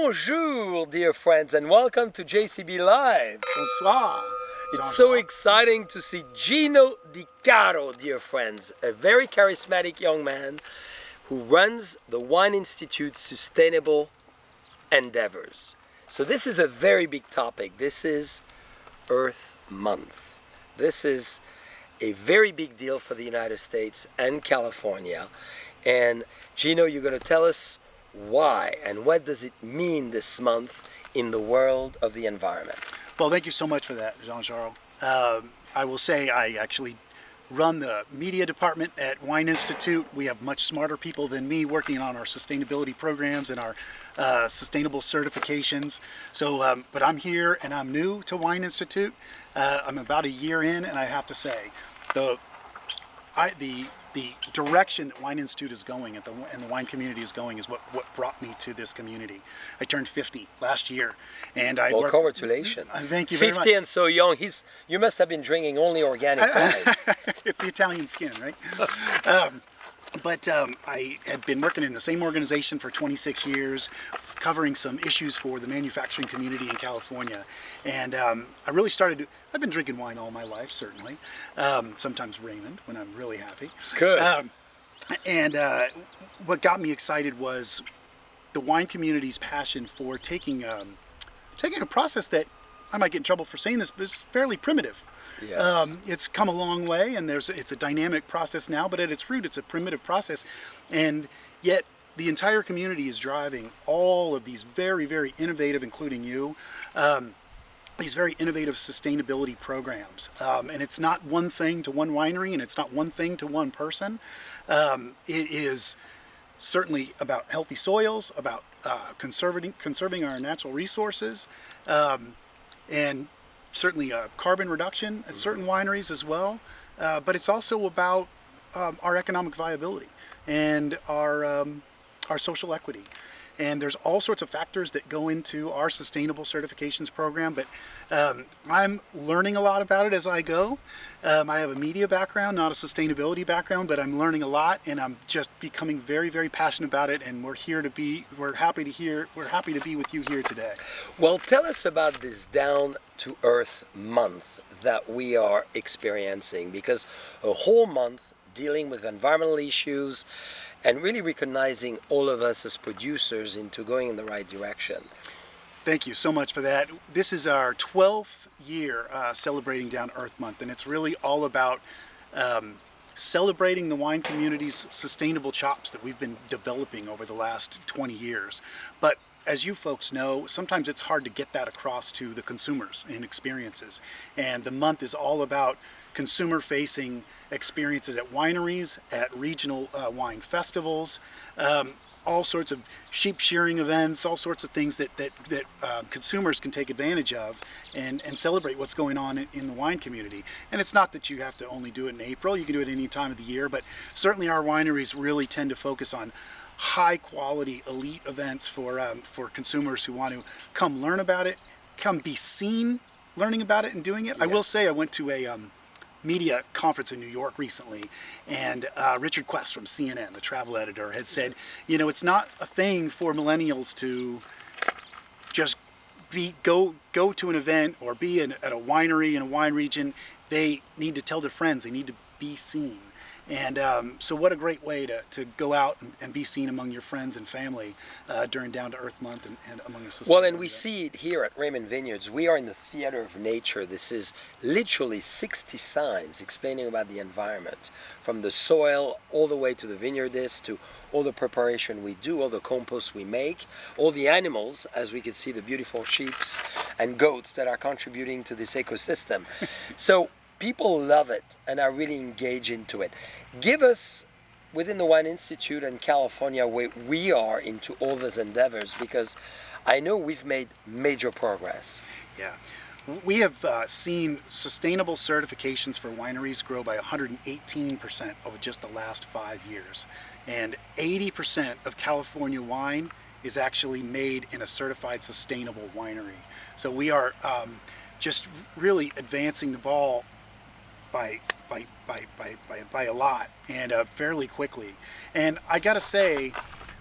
Bonjour, dear friends, and welcome to JCB Live. Bonsoir. It's so exciting to see Gino DiCaro, dear friends, a very charismatic young man who runs the Wine Institute's Sustainable Endeavors. So this is a very big topic. This is Earth Month. This is a very big deal for the United States and California. And Gino, you're going to tell us why and what does it mean this month in the world of the environment. Well, thank you so much for that, Jean-Charles. I will say I actually run the media department at Wine Institute. We have much smarter people than me working on our sustainability programs and our sustainable certifications. So, but I'm here and I'm new to Wine Institute. I'm about a year in, and I have to say, the direction that Wine Institute is going and the wine community is going is what brought me to this community. I turned 50 last year, and I well, congratulations. Thank you very much. 50 and so young. You must have been drinking only organic wines. It's the Italian skin, right? But I had been working in the same organization for 26 years, covering some issues for the manufacturing community in California. And I really started, I've been drinking wine all my life, certainly. Sometimes Raymond, when I'm really happy. Good. And what got me excited was the wine community's passion for taking a process that, I might get in trouble for saying this, but it's fairly primitive. Yes. It's come a long way, and it's a dynamic process now, but at its root, it's a primitive process. And yet, the entire community is driving all of these very, very innovative, including you, these very innovative sustainability programs. And it's not one thing to one winery, and it's not one thing to one person. It is certainly about healthy soils, about conserving our natural resources, and certainly carbon reduction at certain wineries as well. But it's also about our economic viability and our social equity. And there's all sorts of factors that go into our sustainable certifications program, but I'm learning a lot about it as I go. I have a media background, not a sustainability background, but I'm learning a lot, and I'm just becoming very, very passionate about it. And we're happy to be with you here today. Well, tell us about this Down to Earth month that we are experiencing, because a whole month dealing with environmental issues and really recognizing all of us as producers into going in the right direction. Thank you so much for that. This is our 12th year celebrating Down to Earth Month, and it's really all about celebrating the wine community's sustainable chops that we've been developing over the last 20 years. But as you folks know, sometimes it's hard to get that across to the consumers and experiences. And the month is all about consumer-facing experiences at wineries, at regional wine festivals, all sorts of sheep shearing events, all sorts of things that consumers can take advantage of and celebrate what's going on in the wine community. And it's not that you have to only do it in April, you can do it any time of the year, but certainly our wineries really tend to focus on high quality elite events for consumers who want to come learn about it, come be seen learning about it and doing it. Yes. I will say I went to a media conference in New York recently, and Richard Quest from CNN, the travel editor, had said, you know, it's not a thing for millennials to just go to an event or be at a winery in a wine region. They need to tell their friends, they need to be seen. And so what a great way to go out and be seen among your friends and family during Down to Earth Month and among us. Well, and we see it here at Raymond Vineyards. We are in the theater of nature. This is literally 60 signs explaining about the environment, from the soil all the way to the vineyardist, to all the preparation we do, all the compost we make, all the animals, as we can see the beautiful sheep and goats that are contributing to this ecosystem. So people love it and are really engaged into it. Give us, within the Wine Institute and California, where we are into all those endeavors, because I know we've made major progress. Yeah. We have seen sustainable certifications for wineries grow by 118% over just the last 5 years. And 80% of California wine is actually made in a certified sustainable winery. So we are just really advancing the ball by a lot, and fairly quickly. And I gotta say,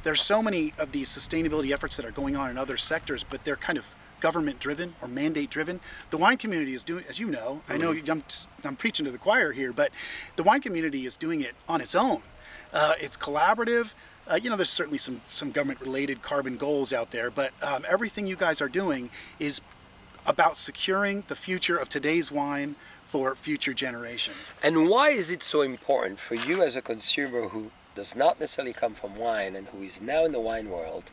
there's so many of these sustainability efforts that are going on in other sectors, but they're kind of government driven or mandate driven. The wine community is doing, as you know, I know I'm preaching to the choir here, but the wine community is doing it on its own. It's collaborative. There's certainly some government related carbon goals out there, but everything you guys are doing is about securing the future of today's wine for future generations. And why is it so important for you as a consumer who does not necessarily come from wine and who is now in the wine world?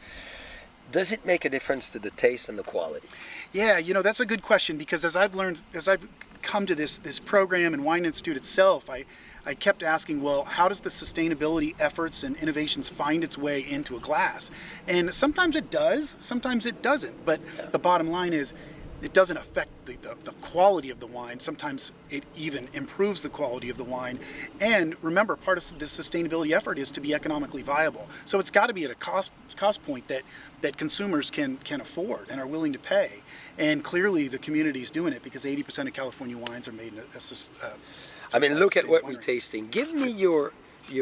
Does it make a difference to the taste and the quality? Yeah, that's a good question, because as I've come to this program and Wine Institute itself, I kept asking, well, how does the sustainability efforts and innovations find its way into a glass? And sometimes it does, sometimes it doesn't. But the bottom line is, it doesn't affect the quality of the wine. Sometimes it even improves the quality of the wine. And remember, part of this sustainability effort is to be economically viable. So it's got to be at a cost point that consumers can afford and are willing to pay. And clearly the community is doing it, because 80% of California wines are made in look at what winery. we're tasting. Give me your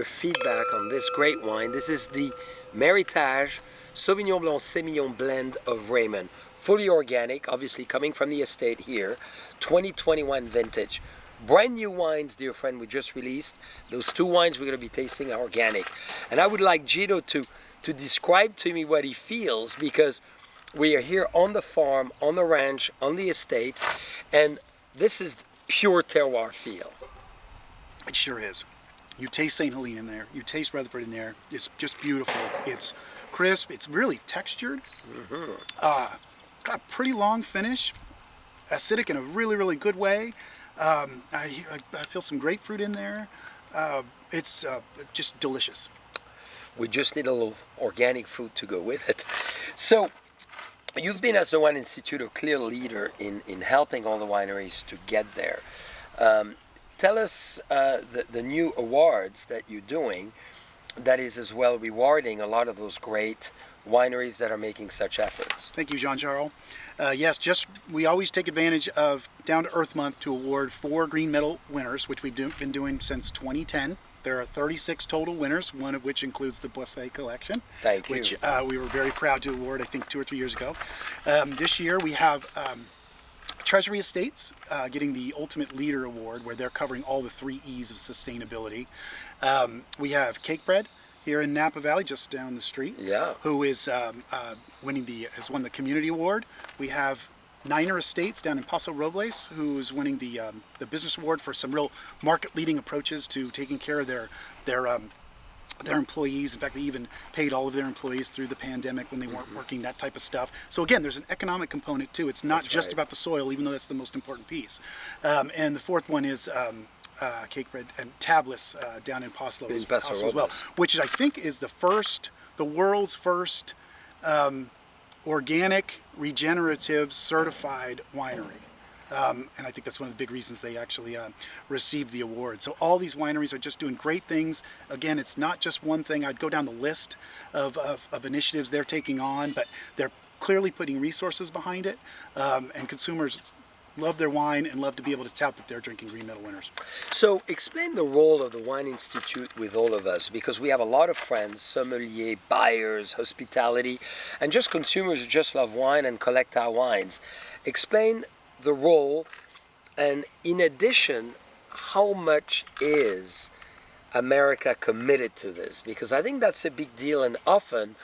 feedback on this great wine. This is the Meritage Sauvignon Blanc Semillon blend of Raymond. Fully organic, obviously coming from the estate here, 2021 vintage. Brand new wines, dear friend, we just released. Those two wines we're going to be tasting are organic. And I would like Gino to describe to me what he feels, because we are here on the farm, on the ranch, on the estate, and this is pure terroir feel. It sure is. You taste St. Helene in there, you taste Rutherford in there. It's just beautiful. It's crisp, it's really textured. Got a pretty long finish, acidic in a really, really good way. I feel some grapefruit in there. It's just delicious. We just need a little organic fruit to go with it. So, you've been, as the Wine Institute, a clear leader in helping all the wineries to get there. Tell us the new awards that you're doing that is as well rewarding a lot of those great wineries that are making such efforts. Thank you, Jean-Charles. Yes, we always take advantage of Down to Earth Month to award 4 green medal winners, which we've been doing since 2010. There are 36 total winners, one of which includes the Boisset collection. Thank you. Which we were very proud to award, I think, 2 or 3 years ago. This year we have Treasury Estates getting the Ultimate Leader Award, where they're covering all the 3 E's of sustainability. We have Cakebread here in Napa Valley, just down the street, who is has won the Community Award. We have Niner Estates down in Paso Robles, who is winning the Business Award for some real market-leading approaches to taking care of their employees. In fact, they even paid all of their employees through the pandemic when they weren't working, that type of stuff. So again, there's an economic component too. It's not just about the soil, even though that's the most important piece. And the fourth one is Cakebread and Tablis down in Paso as well, which I think is the world's first organic, regenerative, certified winery. And I think that's one of the big reasons they actually received the award. So all these wineries are just doing great things. Again, it's not just one thing. I'd go down the list of initiatives they're taking on, but they're clearly putting resources behind it, and consumers love their wine and love to be able to tout that they're drinking green medal winners. So explain the role of the Wine Institute with all of us, because we have a lot of friends, sommelier, buyers, hospitality, and just consumers who just love wine and collect our wines. Explain the role, and in addition, how much is America committed to this? Because I think that's a big deal, and often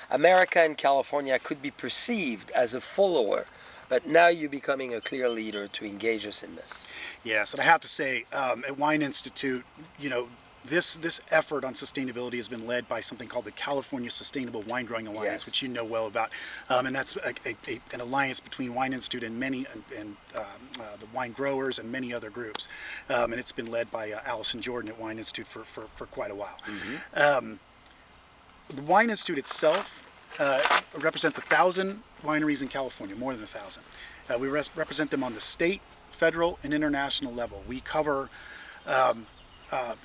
America and California could be perceived as a follower. But now you're becoming a clear leader to engage us in this. Yes, and I have to say, at Wine Institute, this effort on sustainability has been led by something called the California Sustainable Wine Growing Alliance, which you know well about, and that's an alliance between Wine Institute and the wine growers and many other groups, and it's been led by Allison Jordan at Wine Institute for quite a while. Mm-hmm. The Wine Institute itself represents 1,000 wineries in California, more than 1,000. We represent them on the state, federal, and international level. We cover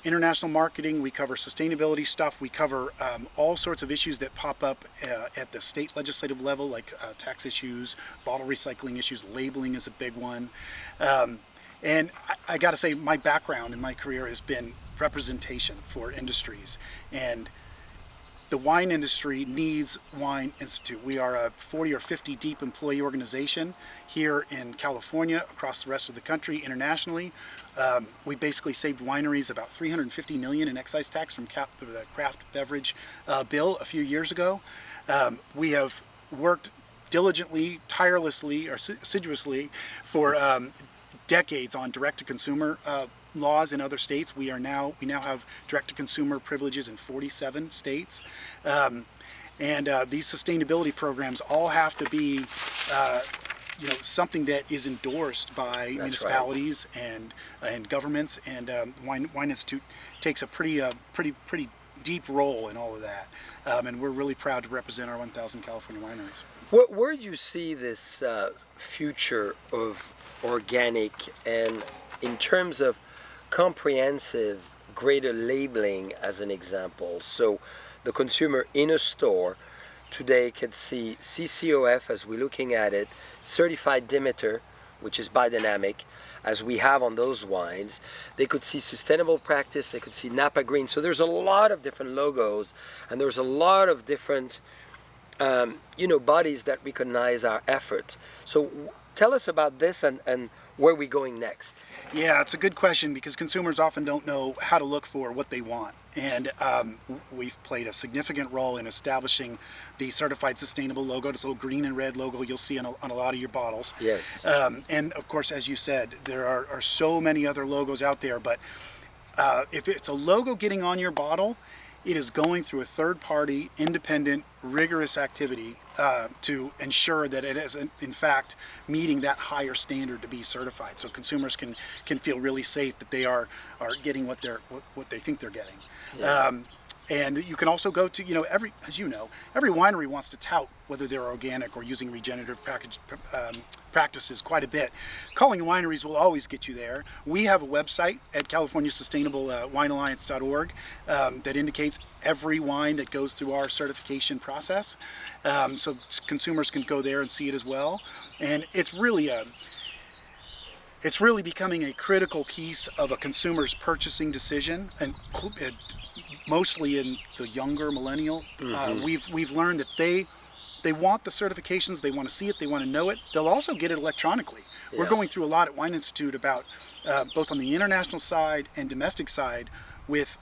international marketing, we cover sustainability stuff, we cover all sorts of issues that pop up at the state legislative level, like tax issues, bottle recycling issues, labeling is a big one. And I gotta say, my background in my career has been representation for industries. And the wine industry needs Wine Institute. We are a 40 or 50 deep employee organization here in California, across the rest of the country, internationally. We basically saved wineries about $350 million in excise tax from the craft beverage bill a few years ago. We have worked diligently, tirelessly, or assiduously for decades on direct-to-consumer laws in other states. We now have direct-to-consumer privileges in 47 states, and these sustainability programs all have to be, something that is endorsed by municipalities and governments. And Wine Institute takes a pretty deep role in all of that, and we're really proud to represent our 1,000 California wineries. Where do you see this future of organic, and in terms of comprehensive greater labeling as an example? So the consumer in a store today can see CCOF as we're looking at it, certified Demeter, which is biodynamic, as we have on those wines. They could see sustainable practice, they could see Napa Green. So there's a lot of different logos, and there's a lot of different bodies that recognize our effort. So tell us about this and where are we going next? Yeah, it's a good question, because consumers often don't know how to look for what they want. And we've played a significant role in establishing the certified sustainable logo, this little green and red logo you'll see on a lot of your bottles. Yes. And of course, as you said, there are so many other logos out there, but if it's a logo getting on your bottle, it is going through a third-party, independent, rigorous activity to ensure that it is, in fact, meeting that higher standard to be certified. So consumers can feel really safe that they are getting what they think they're getting. Yeah. And you can also go to, every winery wants to tout whether they're organic or using regenerative practices quite a bit. Calling wineries will always get you there. We have a website at CaliforniaSustainableWineAlliance.org that indicates every wine that goes through our certification process. So consumers can go there and see it as well. And it's really becoming a critical piece of a consumer's purchasing decision, and mostly in the younger millennial. We've learned that they want the certifications, they want to see it, they want to know it. They'll also get it electronically. Yeah. We're going through a lot at Wine Institute about both on the international side and domestic side with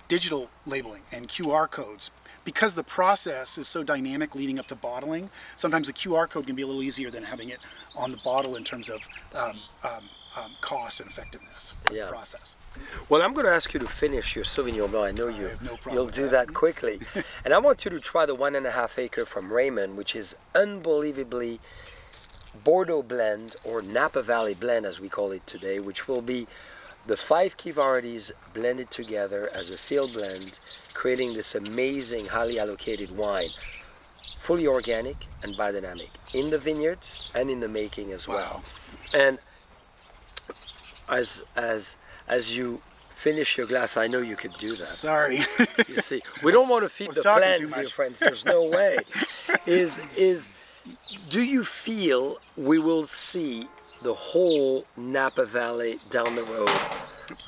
digital labeling and QR codes. Because the process is so dynamic leading up to bottling, sometimes a QR code can be a little easier than having it on the bottle in terms of cost and effectiveness of the process. Well, I'm going to ask you to finish your Sauvignon Blanc. I know you'll do that quickly. And I want you to try the 1.5 acre from Raymond, which is unbelievably Bordeaux blend, or Napa Valley blend as we call it today, which will be the 5 key varieties blended together as a field blend, creating this amazing, highly allocated wine. Fully organic and biodynamic in the vineyards and in the making as well. Wow. And as you finish your glass, I know you could do that. Sorry. You see, we don't want to feed the plants here, friends. There's no way. Do you feel we will see the whole Napa Valley down the road,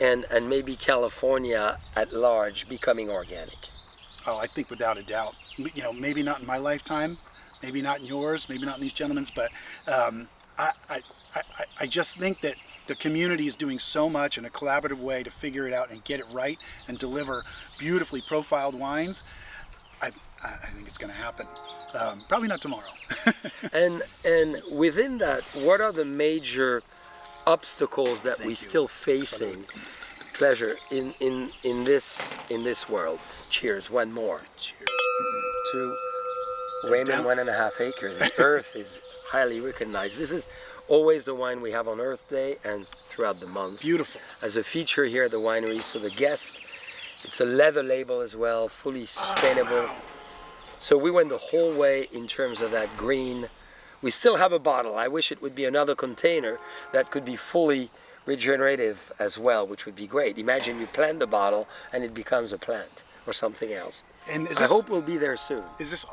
and maybe California at large becoming organic? Oh, I think without a doubt. Maybe not in my lifetime, maybe not in yours, maybe not in these gentlemen's, but I just think that the community is doing so much in a collaborative way to figure it out and get it right and deliver beautifully profiled wines. I think it's going to happen. Probably not tomorrow. and within that, what are the major obstacles that we're still facing? Pleasure in this world. Cheers. One more. Cheers. To Raymond 1.5 acre. The earth is highly recognized. This is always the wine we have on Earth Day and throughout the month. Beautiful. As a feature here at the winery, so the guest, it's a leather label as well, fully sustainable. Oh, wow. So we went the whole way in terms of that green. We still have a bottle. I wish it would be another container that could be fully regenerative as well, which would be great. Imagine you plant the bottle and it becomes a plant or something else. And I hope we'll be there soon. Is this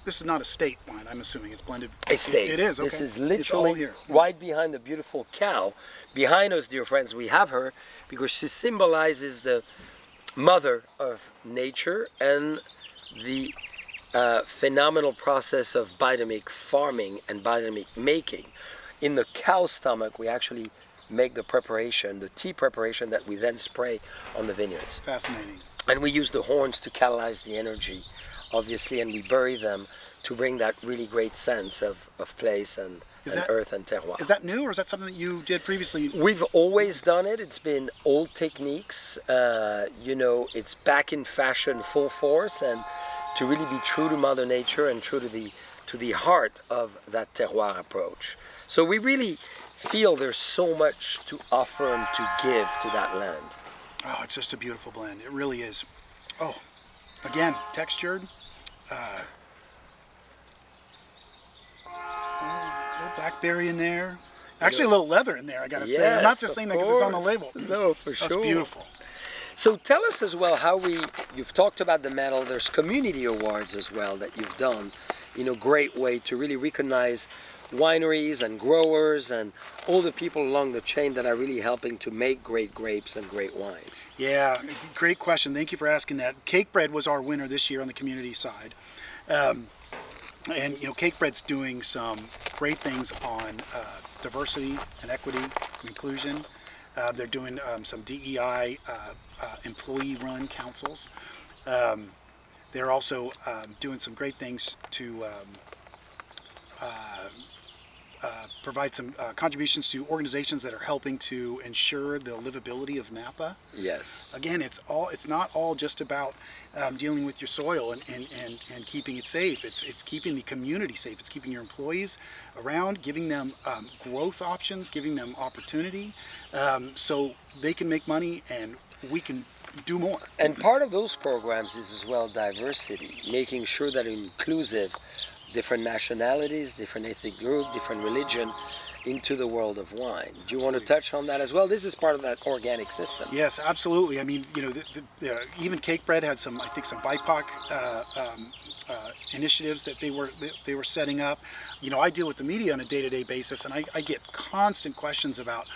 is not a state wine, I'm assuming. It's blended. Estate. It is, okay. This is literally right behind the beautiful cow. Behind us, dear friends, we have her because she symbolizes the mother of nature and the phenomenal process of biodynamic farming and biodynamic making. In the cow stomach, we actually make the preparation, the tea preparation that we then spray on the vineyards. Fascinating. And we use the horns to catalyze the energy, obviously, and we bury them to bring that really great sense of place and earth and terroir. Is that new, or is that something that you did previously? We've always done it. It's been old techniques. It's back in fashion, full force, and to really be true to Mother Nature and true to the heart of that terroir approach. So we really feel there's so much to offer and to give to that land. Oh, it's just a beautiful blend. It really is. Oh, again, textured. A little blackberry in there. Actually, a little leather in there, I gotta say. I'm not just saying that because it's on the label. No, for sure. That's beautiful. So tell us as well how you've talked about the medal, there's community awards as well that you've done in a great way to really recognize wineries and growers and all the people along the chain that are really helping to make great grapes and great wines. Yeah, great question. Thank you for asking that. Cakebread was our winner this year on the community side. And Cakebread's doing some great things on diversity and equity and inclusion. They're doing some DEI employee-run councils. They're also doing some great things to provide some contributions to organizations that are helping to ensure the livability of Napa. Yes. Again, it's not all just about dealing with your soil and keeping it safe. It's keeping the community safe. It's keeping your employees around, giving them growth options, giving them opportunity, so they can make money and we can do more. And part of those programs is as well diversity, making sure that it's inclusive, different nationalities, different ethnic group, different religion into the world of wine. Do you want to touch on that as well? This is part of that organic system. Yes, absolutely. I mean, even Cakebread had some BIPOC initiatives that they were setting up. I deal with the media on a day-to-day basis, and I get constant questions about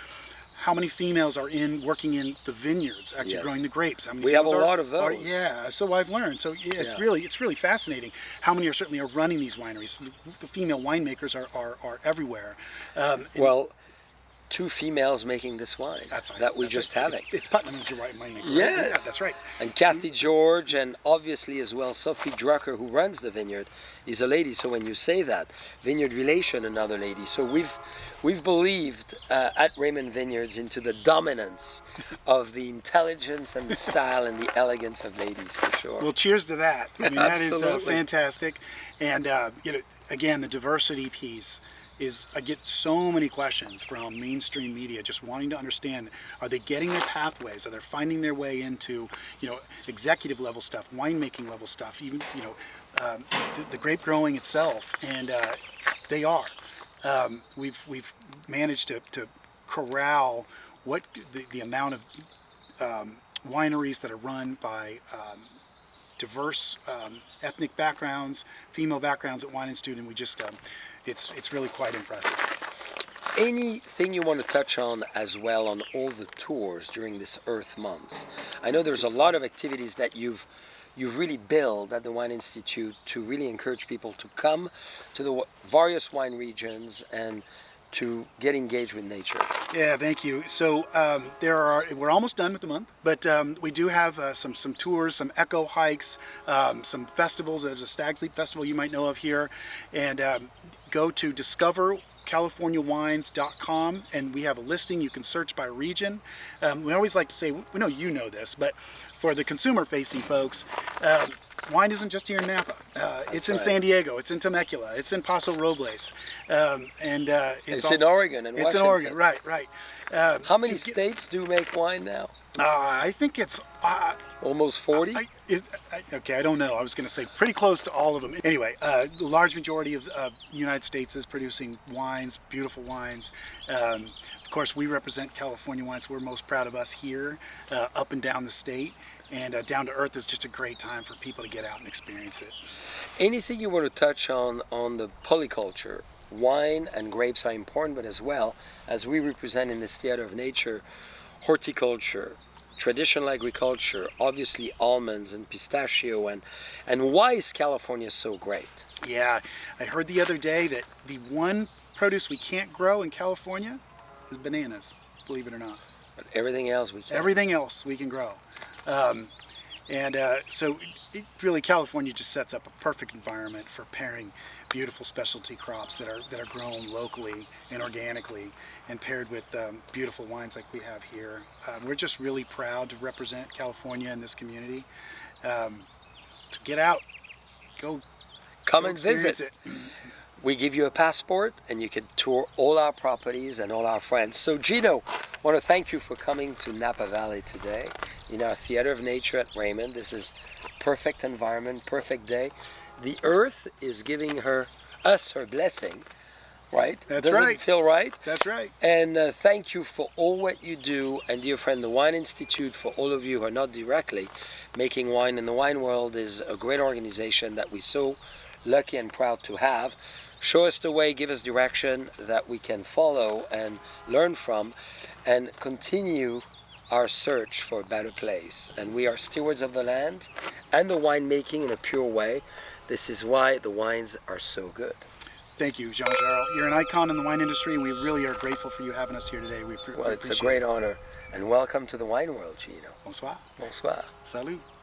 how many females are working in the vineyards, actually growing the grapes. How many we have a lot of those. Yeah, so I've learned. So it's really fascinating. How many are running these wineries? The female winemakers are everywhere. Well, 2 females making this wine that we just having. It's Putnam is your winemaker. Yes, right? Yeah, that's right. And Kathy George, and obviously as well Sophie Drucker, who runs the vineyard, is a lady. So when you say that, Vineyard Relation, another lady. So we've believed at Raymond Vineyards into the dominance of the intelligence and the style and the elegance of ladies, for sure. Well, cheers to that. I mean, that is Absolutely. fantastic. And again, the diversity piece is, I get so many questions from mainstream media just wanting to understand, are they getting their pathways? Are they finding their way into, executive level stuff, winemaking level stuff, even, the grape growing itself? And they are. We've managed to corral what the amount of wineries that are run by diverse ethnic backgrounds, female backgrounds at Wine Institute, and we just it's really quite impressive. Anything you want to touch on as well on all the tours during this Earth Months? I know there's a lot of activities that you've really built at the Wine Institute to really encourage people to come to the various wine regions and to get engaged with nature. Yeah, thank you. So we're almost done with the month, but we do have some tours, some eco hikes, some festivals. There's a Stag's Leap Festival you might know of here, and go to discovercaliforniawines.com, and we have a listing. You can search by region. We always like to say, we know you know this, but for the consumer-facing folks, wine isn't just here in Napa. It's in San Diego, it's in Temecula, it's in Paso Robles, and it's in Oregon and Washington. It's in Oregon, right. How many states do make wine now? I think it's almost 40. Okay, I don't know. I was going to say pretty close to all of them. Anyway, the large majority of the United States is producing wines, beautiful wines. Of course, we represent California wines. We're most proud of us here, up and down the state. And Down to Earth is just a great time for people to get out and experience it. Anything you want to touch on the polyculture? Wine and grapes are important, but as well, as we represent in this theater of nature, horticulture, traditional agriculture, obviously almonds and pistachio, and why is California so great? Yeah, I heard the other day that the one produce we can't grow in California is bananas, believe it or not. But everything else we can. Everything else we can grow. So really California just sets up a perfect environment for pairing beautiful specialty crops that are grown locally and organically and paired with beautiful wines like we have here. We're just really proud to represent California in this community. To get out, Come go and visit. it. We give you a passport and you can tour all our properties and all our friends. So Gino, I want to thank you for coming to Napa Valley today in our Theater of Nature at Raymond. This is perfect environment, perfect day. The earth is giving us her blessing, right? That's Doesn't right. it feel right? That's right. And thank you for all what you do. And dear friend, the Wine Institute, for all of you who are not directly making wine in the wine world, is a great organization that we're so lucky and proud to have. Show us the way, give us direction that we can follow and learn from and continue our search for a better place. And we are stewards of the land and the winemaking in a pure way. This is why the wines are so good. Thank you, Jean-Charles. You're an icon in the wine industry, and we really are grateful for you having us here today. Well, it's a great honor. And welcome to the wine world, Gino. Bonsoir. Bonsoir. Salut.